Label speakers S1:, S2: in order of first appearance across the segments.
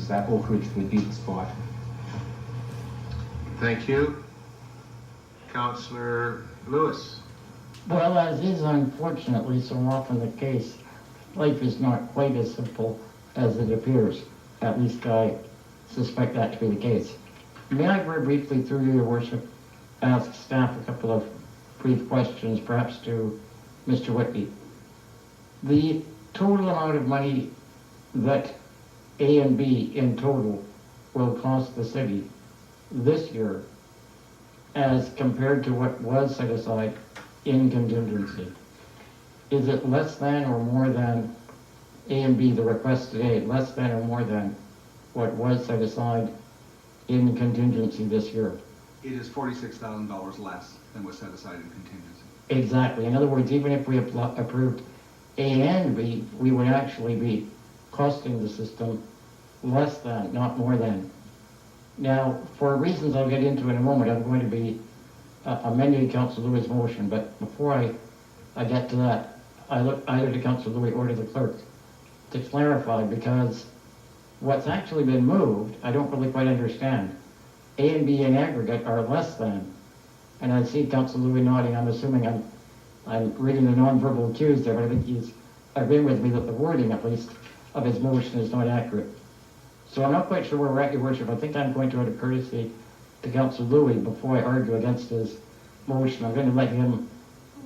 S1: services, that Oak Ridge would be the spot.
S2: Thank you. Councillor Lewis.
S3: Well, as is unfortunately so often the case, life is not quite as simple as it appears. At least I suspect that to be the case. May I very briefly, through your worship, ask staff a couple of brief questions, perhaps to Mr. Whitby. The total amount of money that A and B in total will cost the city this year as compared to what was set aside in contingency, is it less than or more than A and B, the request today, less than or more than what was set aside in contingency this year?
S4: It is $46,000 less than was set aside in contingency.
S3: Exactly. In other words, even if we approved A and B, we would actually be costing the system less than, not more than. Now, for reasons I'll get into in a moment, I'm going to be amending Councillor Louis' motion, but before I get to that, I look either to Councillor Louis or to the clerk to clarify, because what's actually been moved, I don't really quite understand. A and B in aggregate are less than, and I see Councillor Louis nodding. I'm assuming I'm reading the nonverbal cues there, but I think he's agreeing with me that the wording, at least, of his motion is not accurate. So I'm not quite sure where we're at, Your Worship. I think I'm going to, out of courtesy to Councillor Louis, before I argue against his motion, I'm going to let him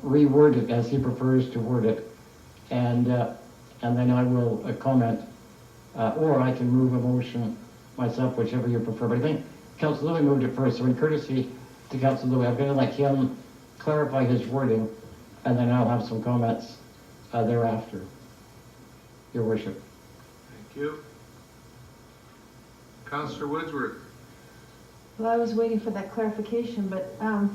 S3: reword it as he prefers to word it, and then I will comment, or I can move a motion myself, whichever you prefer. But I think Councillor Louis moved it first, so in courtesy to Councillor Louis, I'm going to let him clarify his wording, and then I'll have some comments thereafter, Your Worship.
S2: Thank you. Councillor Woodsworth.
S5: Well, I was waiting for that clarification, but I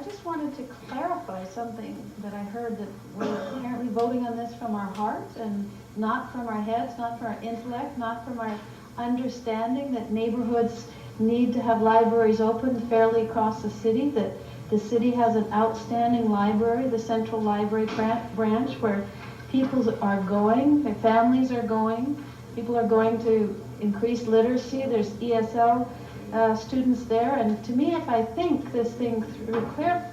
S5: just wanted to clarify something that I heard, that we're apparently voting on this from our hearts and not from our heads, not from our intellect, not from our understanding that neighborhoods need to have libraries open fairly across the city, that the city has an outstanding library, the Central Library branch, where people are going, their families are going, people are going to increase literacy, there's ESL students there, and to me, if I think this thing through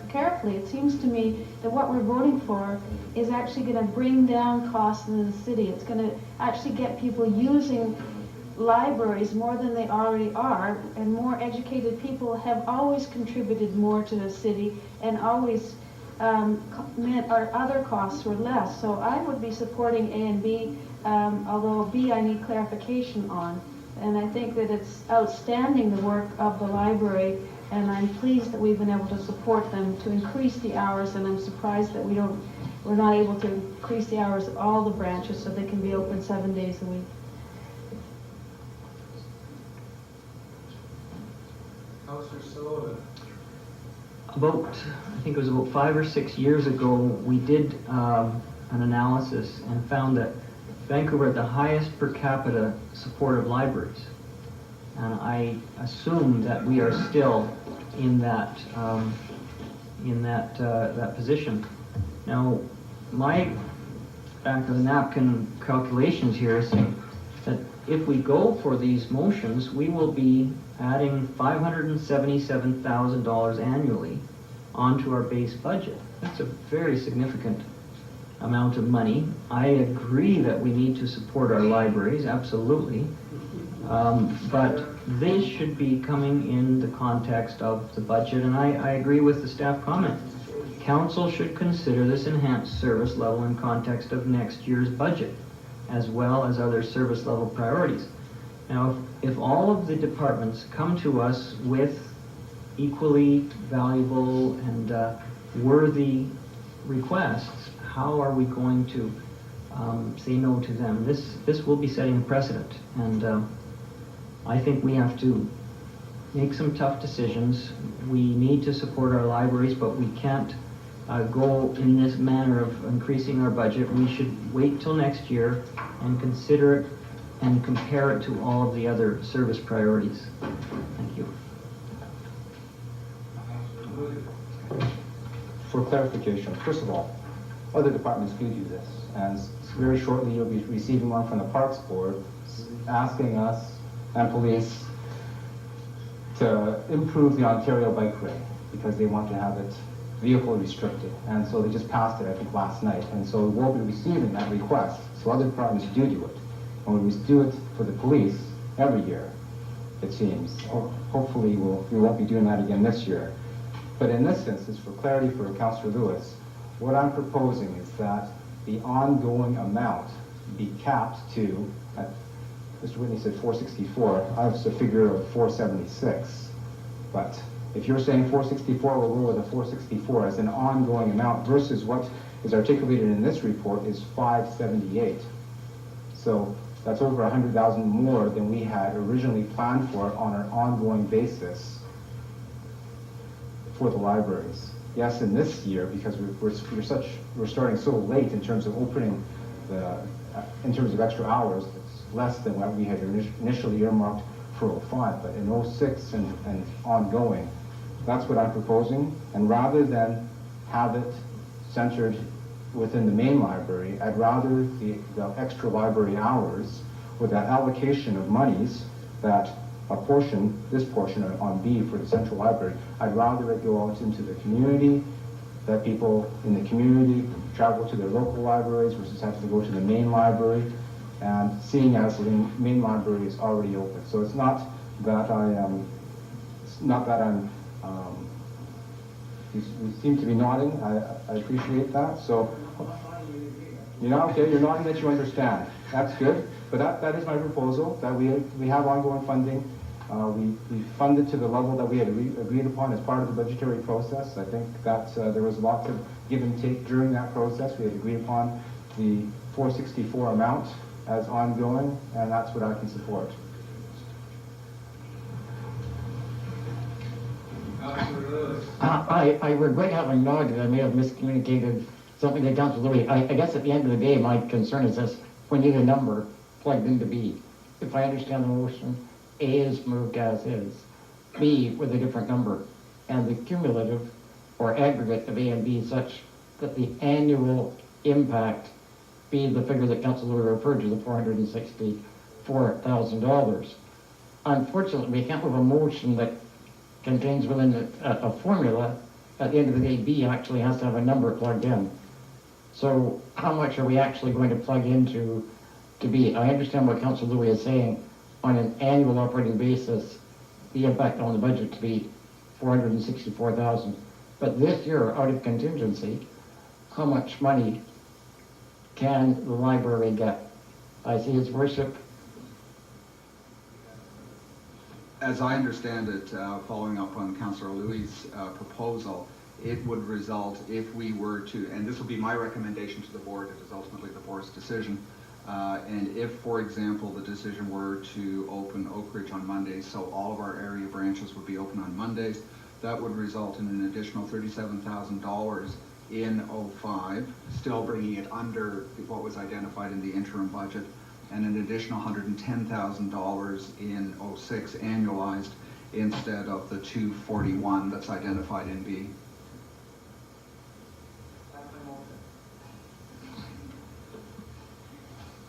S5: carefully, it seems to me that what we're voting for is actually going to bring down costs in the city. It's going to actually get people using libraries more than they already are, and more educated people have always contributed more to the city and always meant our other costs were less. So I would be supporting A and B, although B I need clarification on. And I think that it's outstanding, the work of the library, and I'm pleased that we've been able to support them to increase the hours, and I'm surprised that we're not able to increase the hours of all the branches so they can be open 7 days a week.
S2: Councillor Sullivan.
S6: I think it was about 5 or 6 years ago, we did an analysis and found that Vancouver had the highest per capita support of libraries. And I assume that we are still in that that position. Now, my back of the napkin calculations here say that if we go for these motions, we will be adding $577,000 annually onto our base budget. That's a very significant amount of money. I agree that we need to support our libraries, absolutely. But this should be coming in the context of the budget, and I agree with the staff comment. Council should consider this enhanced service level in context of next year's budget, as well as other service level priorities. Now, if all of the departments come to us with equally valuable and worthy requests, how are we going to say no to them? This will be setting a precedent, and I think we have to make some tough decisions. We need to support our libraries, but we can't go in this manner of increasing our budget. We should wait till next year and consider it and compare it to all of the other service priorities. Thank you.
S1: For clarification, first of all,
S7: other departments do this. And very shortly, you'll be receiving one from the Parks Board asking us and police to improve the Ontario bike way because they want to have it vehicle restricted. And so they just passed it, I think, last night. And so we won't be receiving that request. So other departments do it. And we do it for the police every year, it seems. Hopefully we won't be doing that again this year. But in this instance, for clarity for Councillor Lewis, what I'm proposing is that the ongoing amount be capped to, Mr. Whitney said 464, I have a figure of 476. But if you're saying 464, we'll go with a 464 as an ongoing amount versus what is articulated in this report is 578. So that's over 100,000 more than we had originally planned for on an ongoing basis for the libraries. Yes, in this year, because we're starting so late in terms of opening in terms of extra hours, it's less than what we had initially earmarked for 05, but in 06 and ongoing, that's what I'm proposing. And rather than have it centered within the main library, I'd rather the extra library hours with that allocation of monies, that this portion on B for the central library, I'd rather it go out into the community, that people in the community travel to their local libraries versus having to go to the main library, and seeing as the main library is already open. So it's not that you seem to be nodding. I appreciate that. So, okay, you're nodding that you understand. That's good. But that is my proposal, that we have ongoing funding. We funded to the level that we had agreed upon as part of the budgetary process. I think that there was lots of give and take during that process. We had agreed upon the 464 amount as ongoing, and that's what I can support.
S3: I regret having nodded. I may have miscommunicated something to Councilor Louis. I guess at the end of the day, my concern is this: we need a number plugged into B. If I understand the motion, A is moved as is, B with a different number, and the cumulative or aggregate of A and B such that the annual impact be the figure that Councilor Louis referred to, the $464,000. Unfortunately, we can't have a motion that contains within a formula. At the end of the day, B actually has to have a number plugged in. So how much are we actually going to plug into to B? I understand what Councilor Louis is saying. On an annual operating basis, the impact on the budget to be $464,000. But this year, out of contingency, how much money can the library get? I see His Worship.
S4: As I understand it, following up on Councillor Louis' proposal, it would result if we were to, and this will be my recommendation to the board, it is ultimately the board's decision, and if, for example, the decision were to open Oak Ridge on Mondays, so all of our area branches would be open on Mondays, that would result in an additional $37,000 in 05, still bringing it under what was identified in the interim budget, and an additional $110,000 in 06 annualized instead of the $241 that's identified in B.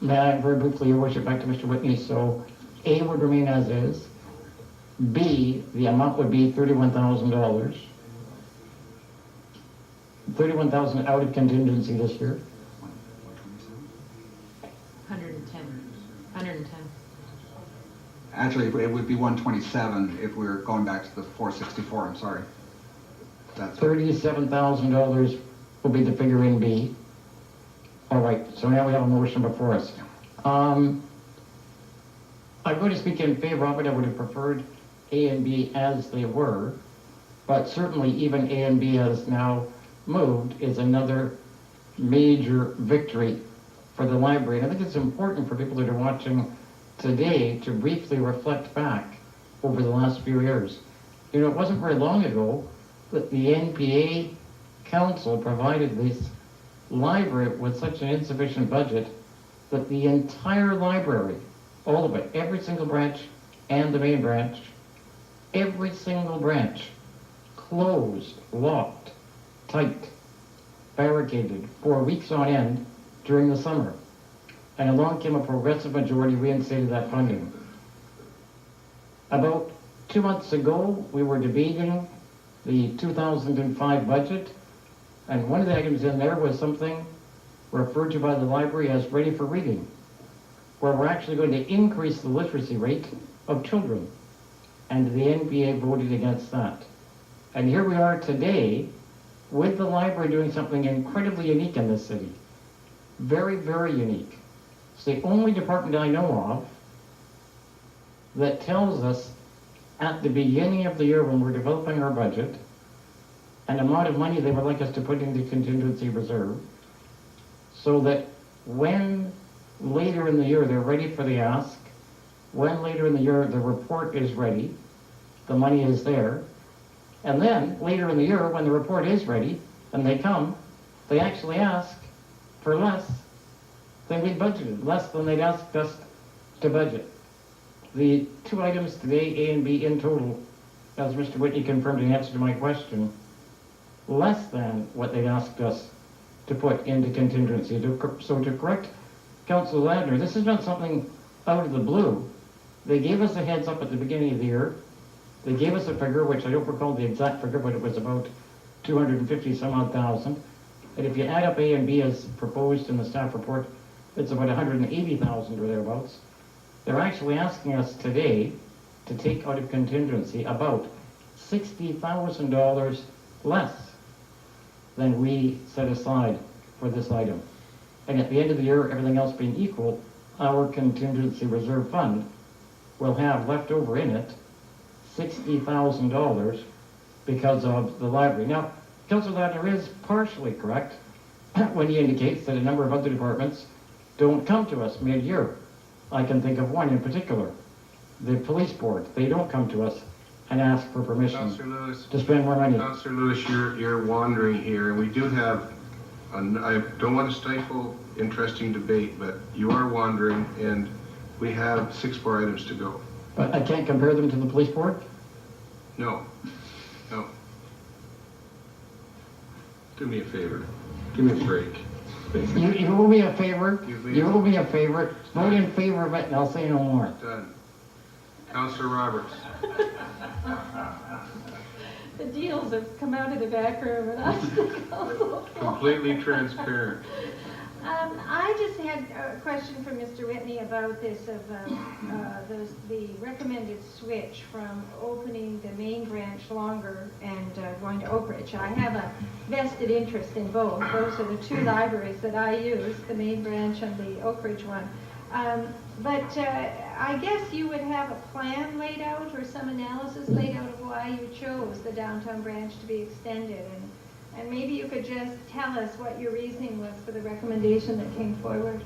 S3: May I very briefly, Your Worship, back to Mr. Whitney. So A would remain as is. B, the amount would be $31,000. $31,000 out of contingency this year.
S8: 110.
S4: Actually, it would be 127 if we were going back to the 464, I'm sorry. That's
S3: $37,000 will be the figure in B. All right, so now we have a motion before us. I'm going to speak in favor of it. I would have preferred A and B as they were, but certainly even A and B has now moved is another major victory for the library. And I think it's important for people that are watching today to briefly reflect back over the last few years. You know, it wasn't very long ago that the NPA Council provided this library with such an insufficient budget that the entire library, all of it, every single branch and the main branch, every single branch closed, locked, tight. barricaded for weeks on end during the summer. And along came a progressive majority, reinstated that funding. About 2 months ago, we were debating the 2005 budget, and one of the items in there was something referred to by the library as ready for reading, where we're actually going to increase the literacy rate of children. And the NBA voted against that. And here we are today with the library doing something incredibly unique in this city. Very, very unique. It's the only department I know of that tells us at the beginning of the year when we're developing our budget an amount of money they would like us to put into contingency reserve, so that when later in the year they're ready for the ask, when later in the year the report is ready, the money is there, and then later in the year when the report is ready and they come, they actually ask for less than we budgeted, less than they'd asked us to budget. The two items today, A and B in total, as Mr. Whitney confirmed in answer to my question, less than what they'd asked us to put into contingency. So to correct Councillor Ladner, this is not something out of the blue. They gave us a heads up at the beginning of the year. They gave us a figure, which I don't recall the exact figure, but it was about 250 some odd thousand. And if you add up A and B as proposed in the staff report, it's about 180,000 or thereabouts. They're actually asking us today to take out of contingency about $60,000 less than we set aside for this item. And at the end of the year, everything else being equal, our contingency reserve fund will have left over in it $60,000 because of the library. Now, Councillor Ladner is partially correct when he indicates that a number of other departments don't come to us mid-year. I can think of one in particular, the police board. They don't come to us and ask for permission
S2: Councillor Lewis.
S3: to spend more money.
S2: Councillor Lewis, you're wandering here, and we do have, I don't want to stifle interesting debate, but you are wandering, and we have 6 more items to go.
S3: But I can't compare them to the police board?
S2: No, no. Do me a favor. Give me a break.
S3: You owe me a favor.
S2: You
S3: owe me a favor. Vote in favor of it and I'll say no more.
S2: Done. Councillor Roberts.
S5: The deals have come out of the back room and I'm
S2: Completely transparent.
S8: I just had a question for Mr. Whitney about this of the recommended switch from opening the main branch longer and going to Oak Ridge. I have a vested interest in both. Those are the 2 libraries that I use, the main branch and the Oak Ridge one. But I guess you would have a plan laid out or some analysis laid out of why you chose the downtown branch to be extended. And maybe you could just tell us what your reasoning was for the recommendation that came forward.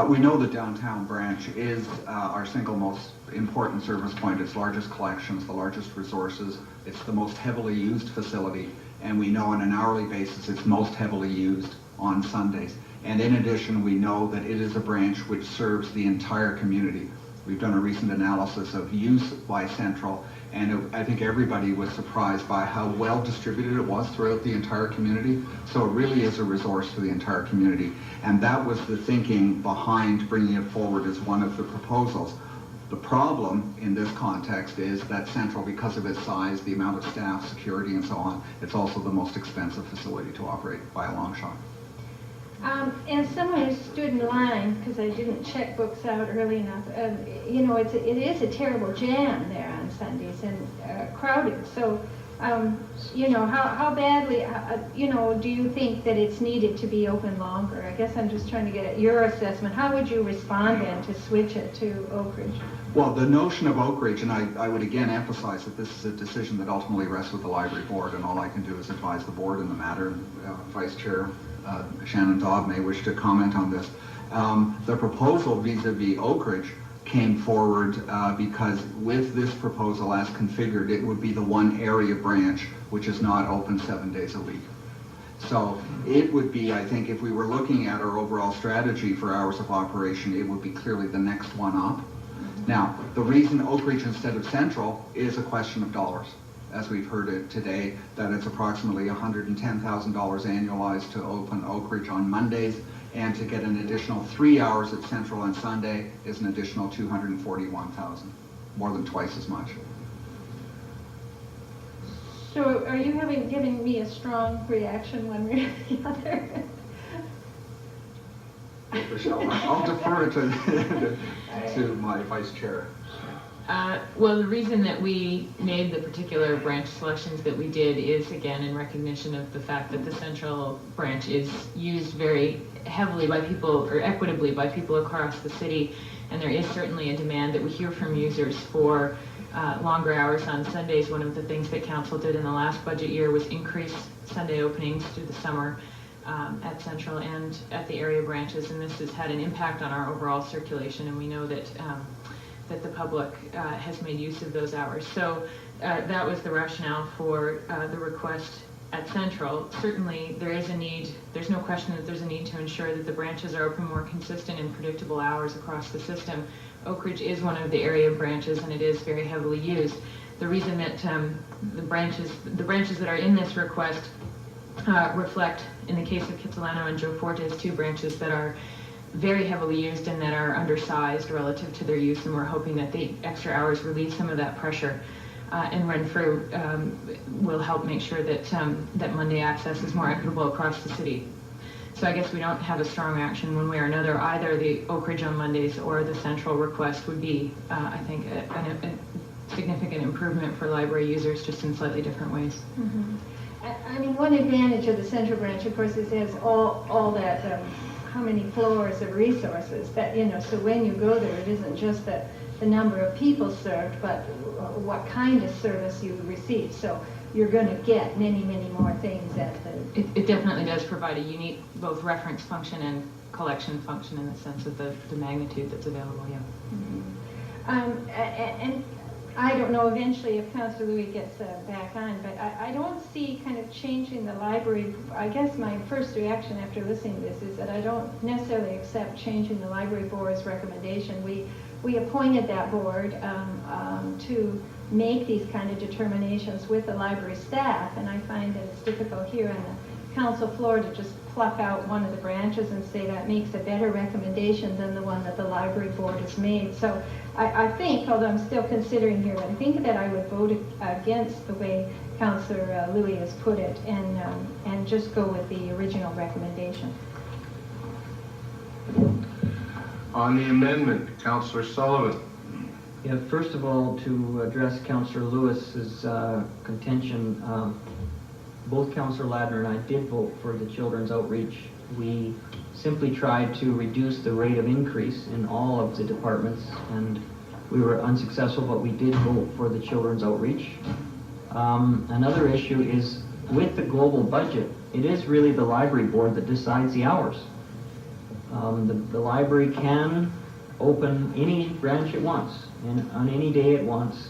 S4: We know the downtown branch is our single most important service point. Its largest collections, the largest resources. It's the most heavily used facility, and we know on an hourly basis it's most heavily used on Sundays. And in addition, we know that it is a branch which serves the entire community. We've done a recent analysis of use by Central, and I think everybody was surprised by how well distributed it was throughout the entire community. So it really is a resource for the entire community. And that was the thinking behind bringing it forward as one of the proposals. The problem in this context is that Central, because of its size, the amount of staff, security, and so on, it's also the most expensive facility to operate by a long shot.
S5: As someone who stood in line, because I didn't check books out early enough, you know, it is a terrible jam there on Sundays and crowded. So, you know, how badly, you know, do you think that it's needed to be open longer? I guess I'm just trying to get at your assessment. How would you respond then to switch it to Oak Ridge?
S4: Well, the notion of Oak Ridge, and I would again emphasize that this is a decision that ultimately rests with the library board, and all I can do is advise the board in the matter. Vice Chair Shannon Dobb may wish to comment on this. The proposal vis-a-vis Oak Ridge came forward because with this proposal as configured, it would be the one area branch which is not open 7 days a week. So it would be, I think, if we were looking at our overall strategy for hours of operation, it would be clearly the next one up. Now, the reason Oak Ridge instead of Central is a question of dollars. as we've heard it today, that it's approximately $110,000 annualized to open Oak Ridge on Mondays, and to get an additional 3 hours at Central on Sunday is an additional $241,000, more than twice as much.
S8: So are you giving me a strong reaction one way or the other?
S4: Michelle, I'll defer it to my vice chair.
S9: Well, the reason that we made the particular branch selections that we did is, again, in recognition of the fact that the central branch is used very heavily by people, or equitably by people across the city, and there is certainly a demand that we hear from users for longer hours on Sundays. One of the things that council did in the last budget year was increase Sunday openings through the summer at Central and at the area branches, and this has had an impact on our overall circulation, and we know that that the public has made use of those hours. So that was the rationale for the request at Central. Certainly there is a need, there's no question that there's a need to ensure that the branches are open more consistent and predictable hours across the system. Oak Ridge is one of the area branches, and it is very heavily used. The reason that the branches that are in this request reflect, in the case of Kitsilano and Joe Fortes, two branches that are very heavily used and that are undersized relative to their use, and we're hoping that the extra hours relieve some of that pressure. And Renfrew will help make sure that that Monday access is more equitable across the city. So I guess we don't have a strong reaction one way or another. Either the Oak Ridge on Mondays or the Central request would be, I think, a significant improvement for library users, just in slightly different ways.
S8: Mm-hmm. I mean, one advantage of the Central branch, of course, is it has all that, how many floors of resources that, so when you go there, it isn't just that the number of people served, but what kind of service you receive. So you're going to get many, many more things at the...
S9: It definitely does provide a unique both reference function and collection function in the sense of the magnitude that's available, yeah.
S8: Mm-hmm. And I don't know eventually if Councillor Louis gets back on, but I don't see kind of changing the library. I guess my first reaction after listening to this is that I don't necessarily accept changing the library board's recommendation. We appointed that board to make these kind of determinations with the library staff, and I find that it's difficult here on the council floor to just pluck out one of the branches and say that makes a better recommendation than the one that the library board has made. So I think, although I'm still considering here, but I think that I would vote against the way Councillor Louis has put it, and just go with the original recommendation.
S2: On the amendment, Councillor Sullivan.
S6: Yeah, first of all, to address Councillor Lewis's contention, both Councillor Ladner and I did vote for the children's outreach. We simply tried to reduce the rate of increase in all of the departments, and we were unsuccessful, but we did vote for the children's outreach. Another issue is with the global budget, it is really the library board that decides the hours. The library can open any branch it wants, and on any day it wants,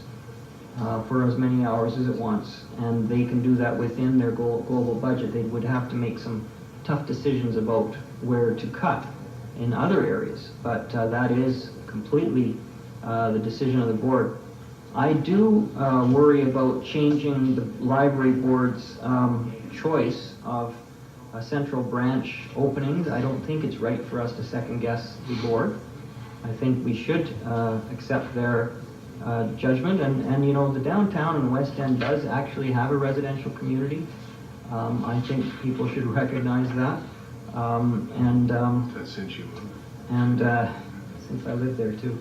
S6: for as many hours as it wants, and they can do that within their global budget. They would have to make some tough decisions about where to cut in other areas, but that is completely the decision of the board. I do worry about changing the library board's choice of a central branch openings. I don't think it's right for us to second guess the board. I think we should accept their judgment, and the downtown and the West End does actually have a residential community. I think people should recognize that.
S2: That's since you moved.
S6: And since I live there too.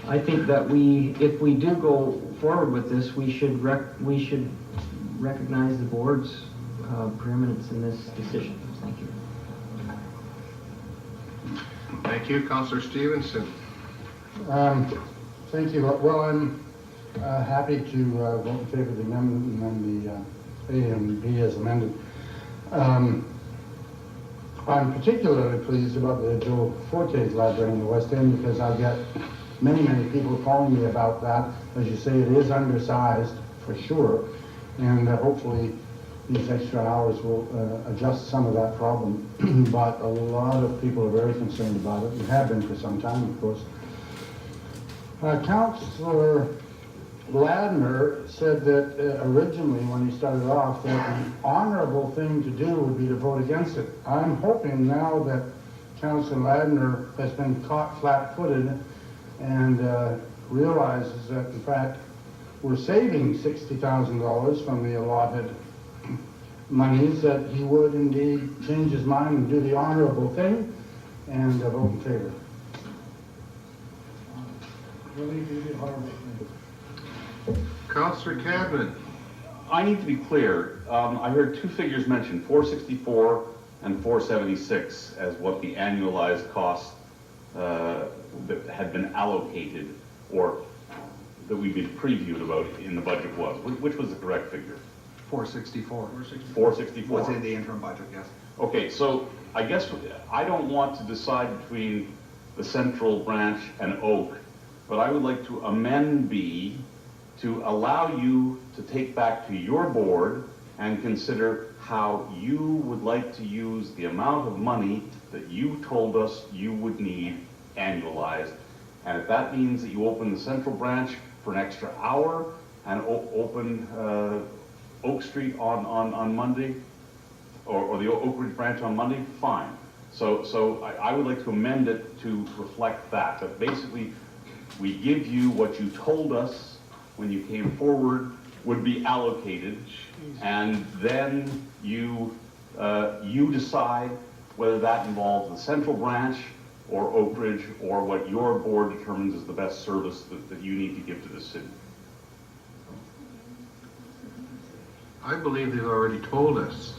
S6: I think that if we do go forward with this, we should recognize the board's preeminence in this decision. Thank you.
S2: Thank you, Councillor Stevenson.
S10: Thank you. Well, I'm happy to vote in favor of the amendment and then the A and B as amended. I'm particularly pleased about the Joe Fortes Library in the West End because I get many people calling me about that. As you say, it is undersized for sure, and hopefully these extra hours will adjust some of that problem. But a lot of people are very concerned about it, and have been for some time, of course. Councillor Ladner said that originally, when he started off, that the honorable thing to do would be to vote against it. I'm hoping now that Councillor Ladner has been caught flat-footed and realizes that, in fact, we're saving $60,000 from the allotted monies, that he would indeed change his mind and do the honorable thing and vote in favor. Really do the honorable thing.
S2: Councillor Cadman.
S11: I need to be clear. I heard two figures mentioned, 464 and 476, as what the annualized cost that had been allocated or that we've been previewed about in the budget was. Which was the correct figure?
S4: 464.
S11: 464.
S4: Was in the interim budget, yes.
S11: Okay, so I guess I don't want to decide between the Central Branch and Oak, but I would like to amend B to allow you to take back to your board and consider how you would like to use the amount of money that you told us you would need annualized. And if that means that you open the Central Branch for an extra hour and open Oak Street on Monday, or the Oak Ridge Branch on Monday, fine. So I would like to amend it to reflect that. But basically, we give you what you told us when you came forward would be allocated, and then you decide whether that involves the Central Branch or Oak Ridge, or what your board determines is the best service that you need to give to the city.
S2: I believe they've already told us.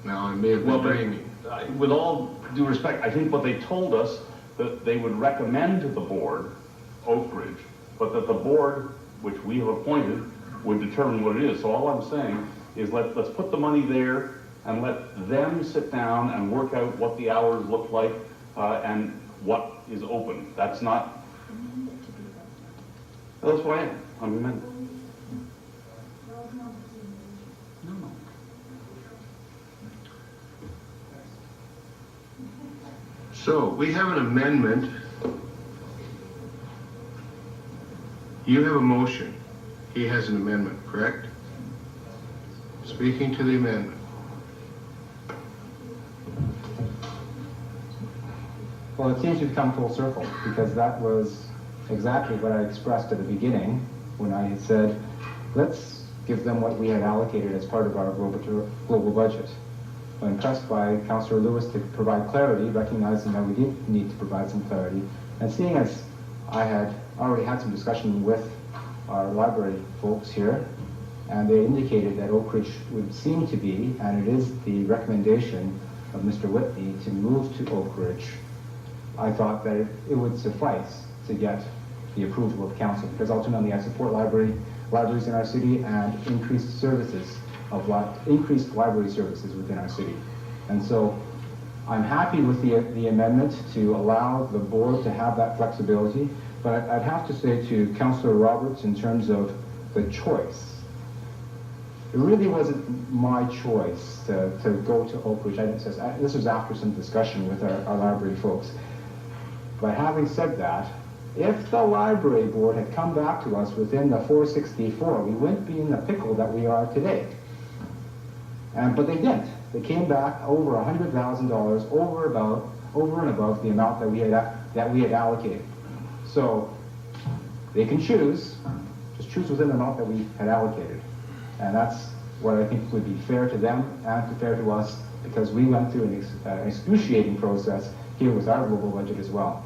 S2: Now, I may have been dreaming.
S11: With all due respect, I think what they told us that they would recommend to the board, Oak Ridge, but that the board, which we have appointed, would determine what it is. So all I'm saying is let's put the money there and let them sit down and work out what the hours look like and what is open. That's not, that's why I'm amending.
S2: So, we have an amendment. You have a motion. He has an amendment, correct? Speaking to the amendment.
S7: Well, it seems to have come full circle, because that was exactly what I expressed at the beginning when I had said, let's give them what we had allocated as part of our global budget. I'm impressed by Councillor Lewis to provide clarity, recognizing that we did need to provide some clarity, and seeing as I had already had some discussion with our library folks here, and they indicated that Oak Ridge would seem to be, and it is the recommendation of Mr. Whitney to move to Oak Ridge. I thought that it would suffice to get the approval of council, because ultimately I support libraries in our city and increased services increased library services within our city. And so I'm happy with the amendment to allow the board to have that flexibility, but I'd have to say to Councillor Roberts, in terms of the choice, it really wasn't my choice to go to Oak Ridge. This was after some discussion with our library folks. But having said that, if the library board had come back to us within the 464, we wouldn't be in the pickle that we are today. But they didn't. They came back over $100,000 over and above the amount that we had allocated. So they can just choose within the amount that we had allocated. And that's what I think would be fair to them and fair to us, because we went through an excruciating process here with our global budget as well.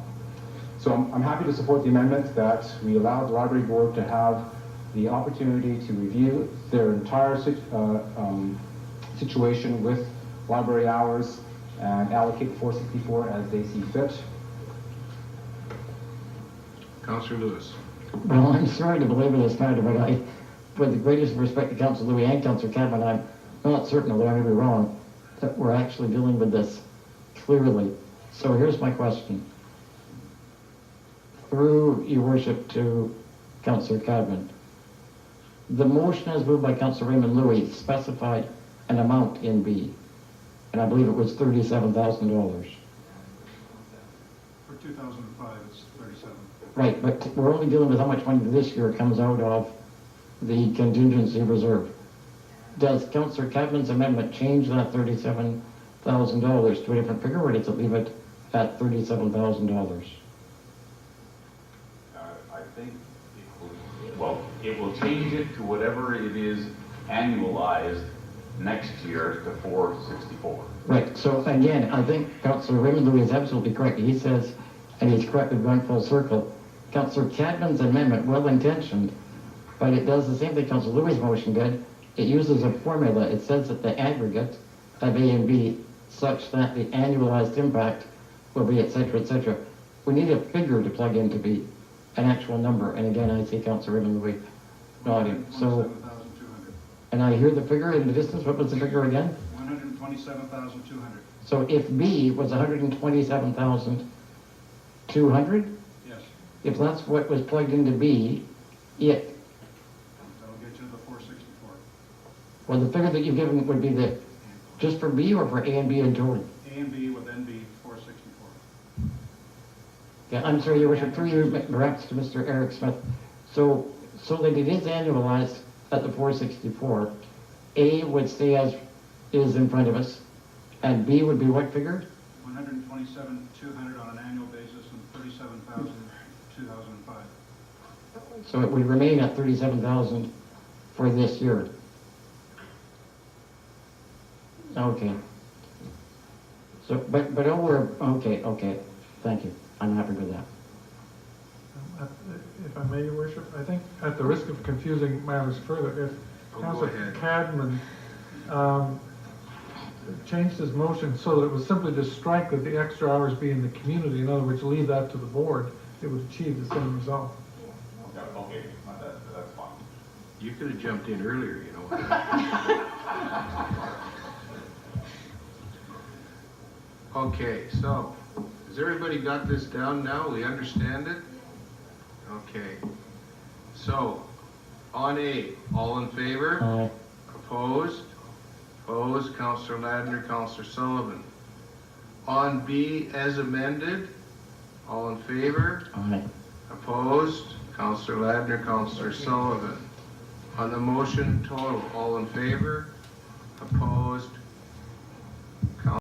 S7: So I'm happy to support the amendment that we allow the library board to have the opportunity to review their entire situation with library hours and allocate 464 as they see fit.
S2: Councillor Lewis.
S3: Well, I'm sorry to belabor this matter, but with the greatest respect to Councillor Louis and Councillor Cadman, I'm not certain, although I may be wrong, that we're actually dealing with this clearly. So here's my question. Through your worship to Councillor Cadman, the motion as moved by Councillor Raymond Louis specified an amount in B, and I believe it was $37,000.
S4: For
S12: 2005, it's 37.
S3: Right, but we're only dealing with how much money this year comes out of the contingency reserve. Does Councillor Cadman's amendment change that $37,000 to a different figure, or does it leave it at $37,000?
S11: I think it will change it to whatever it is annualized next year to 464.
S3: Right, so again, I think Councillor Raymond Louis is absolutely correct. He says, and he's correct, we've gone full circle. Councillor Cadman's amendment, well-intentioned, but it does the same thing Councillor Louis' motion did. It uses a formula. It says that the aggregate of A and B such that the annualized impact will be et cetera, We need a figure to plug in to be an actual number. And again, I see Councillor Raymond Louis nodding. So,
S12: 127,200.
S3: and I hear the figure in the distance. What was the figure again?
S12: 127,200.
S3: So if B was 127,200,
S12: Yes,
S3: if that's what was plugged into B, it,
S12: that'll get you to the 464.
S3: well, the figure that you've given would be the, just for B or for A and B in total?
S12: A and B would then be 464.
S3: Yeah, I'm sorry, Your Worship, through you, perhaps to Mr. Eric Smith. So that it is annualized at the 464, A would stay as is in front of us, and B would be what figure?
S12: 127,200 on an annual basis and 37,000 2005.
S3: So it would remain at 37,000 for this year. Okay. So, but okay, thank you. I'm happy with that.
S13: If I may, Your Worship, I think at the risk of confusing matters further, if
S2: Go
S13: Councillor
S2: ahead.
S13: Cadman changed his motion so that it was simply to strike that the extra hours be in the community, in other words, leave that to the board, it would achieve the same result.
S11: Okay, that's fine.
S2: You could have jumped in earlier, you know. Okay, so, has everybody got this down now? We understand it? Okay. So, on A, all in favor?
S3: Aye.
S2: Opposed? Opposed, Councillor Ladner, Councillor Sullivan. On B, as amended, all in favor?
S3: Aye.
S2: Opposed, Councillor Ladner, Councillor Sullivan. On the motion total, all in favor? Opposed,